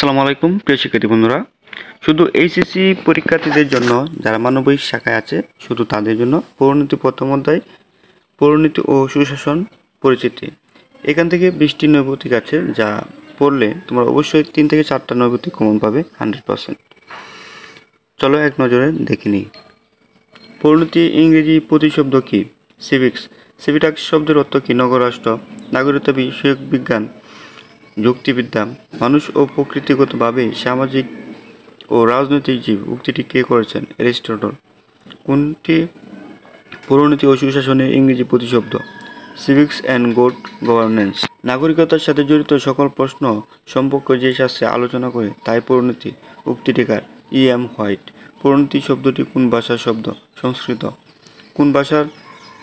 আসসালামু আলাইকুম প্রিয় শিক্ষার্থী বন্ধুরা, শুধু এইচএসসি পরীক্ষার্থীদের জন্য যারা মানবিক শাখায় আছে শুধু তাদের জন্য পৌরনীতি প্রথম অধ্যায় পৌরনীতি ও সুশাসন পরিচিতি। এখান থেকে 20টি নৈবতিক আছে, যা পড়লে তোমরা অবশ্যই 3 থেকে 4টা নৈবতিক কমন পাবে 100%। চলো এক নজরে দেখে নিই। পৌরনীতি ইংরেজি প্রতিশব্দ কি? সিভিক্স। সিভিটাক্স শব্দের অর্থ কি? নগররাষ্ট্র। নাগরিকতা বিষয়ক বিজ্ঞান, যুক্তিবিদ্যা। মানুষ ও প্রকৃতিগতভাবে সামাজিক ও রাজনৈতিক জীব। উক্তিটি কে করেছেন? অ্যারিস্টটল। কোনটি পৌরনীতি ও সুশাসনের ইংরেজি প্রতিশব্দ? Civics and good governance. নাগরিকতার সাথে জড়িত সকল প্রশ্ন সম্পর্কে যে শাস্ত্রে আলোচনা করে তাই পৌরনীতি। উক্তিটি কার? E.M. হোয়াইট। পৌরনীতি শব্দটি কোন ভাষার শব্দ? সংস্কৃত। কোন ভাষার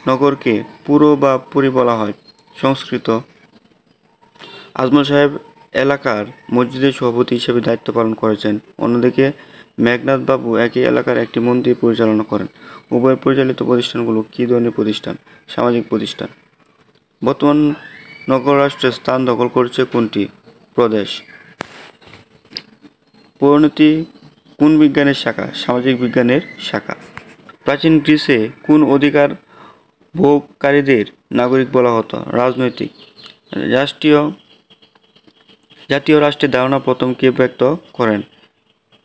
নগরকে পুর বা পুরী বলা হয়? সংস্কৃত। আজমল সাহেব এলাকার মসজিদের সভাপতি হিসেবে দায়িত্ব পালন করেছেন। অন্যদিকে মেঘনাথ বাবু একই এলাকার একটি মন্দির পরিচালনা করেন। উভয়ের পরিচালিত প্রতিষ্ঠানগুলো কী ধরনের প্রতিষ্ঠান? সামাজিক প্রতিষ্ঠান। বর্তমান নগর রাষ্ট্রের স্থান দখল করছে কোনটি? প্রদেশ। পৌরনীতি কোন বিজ্ঞানের শাখা? সামাজিক বিজ্ঞানের শাখা। প্রাচীন গ্রিসে কোন অধিকার ভোগকারীদের নাগরিক বলা হতো? রাজনৈতিক। জাতীয় রাষ্ট্রের ধারণা প্রথম কে ব্যক্ত করেন?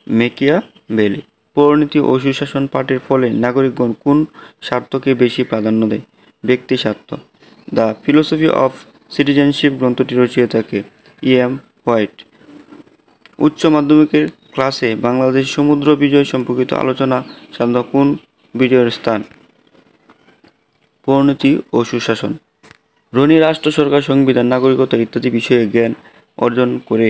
মেকিয়াভেলি। পৌরনীতি ও সুশাসন পাঠের ফলে নাগরিকগণ কোন স্বার্থকে বেশি প্রাধান্য দেয়? ব্যক্তি স্বার্থ। দ্য ফিলোসফি অফ সিটিজেনশিপ গ্রন্থটি রচয়িতাকে? E.M. হোয়াইট। উচ্চ মাধ্যমিকের ক্লাসে বাংলাদেশ সমুদ্র বিজয় সম্পর্কিত আলোচনা সাধারণত কোন বিজয়ের স্থান? পৌরনীতি ও সুশাসন। রনি রাষ্ট্র সরকার সংবিধান নাগরিকতা ইত্যাদি বিষয়ে জ্ঞান অর্জন করে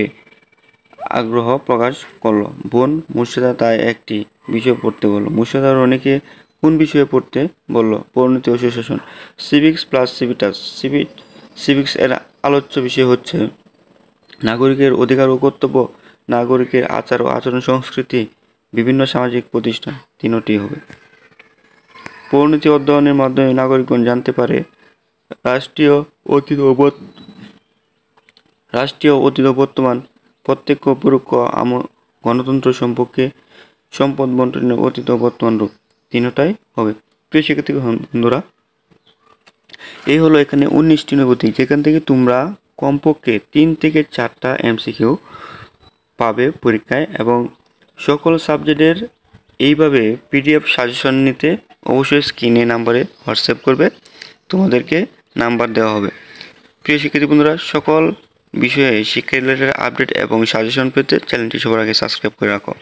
আগ্রহ প্রকাশ করলো। বোন মুর্শিদা তাই একটি বিষয় পড়তে বলল। মুর্শিদা রনিকে কোন বিষয়ে পড়তে বলল? পৌরনীতি ও সুশাসন। Civics plus civitas. সিভিক্স এর আলোচ্য বিষয় হচ্ছে নাগরিকের অধিকার ও কর্তব্য, নাগরিকের আচার ও আচরণ, সংস্কৃতি, বিভিন্ন সামাজিক প্রতিষ্ঠান। তিনটি হবে। পৌরনীতি অধ্যয়নের মাধ্যমে নাগরিকগণ জানতে পারে রাষ্ট্রীয় অতীত ও বর্তমান, প্রত্যক্ষ ও পরোক্ষ গণতন্ত্র সম্পর্কে, সম্পদ বন্টনের অতীত ও বর্তমান রূপ। তিনটাই হবে। প্রিয় শিক্ষার্থী বন্ধুরা, এই হলো এখানে 19টি নৈবতিক, যেখান থেকে তোমরা কমপক্ষে 3 থেকে 4টা MCQ পাবে পরীক্ষায়। এবং সকল সাবজেক্টের এইভাবে PDF সাজেশন নিতে অবশ্যই স্ক্রিনে নাম্বারে হোয়াটসঅ্যাপ করবে, তোমাদেরকে নাম্বার দেওয়া হবে। প্রিয় শিক্ষার্থী বন্ধুরা, সকল বিষয়ে শিক্ষা রিলেটেড আপডেট এবং সাজেশন পেতে চ্যানেলটি সবার আগে সাবস্ক্রাইব করে রাখো।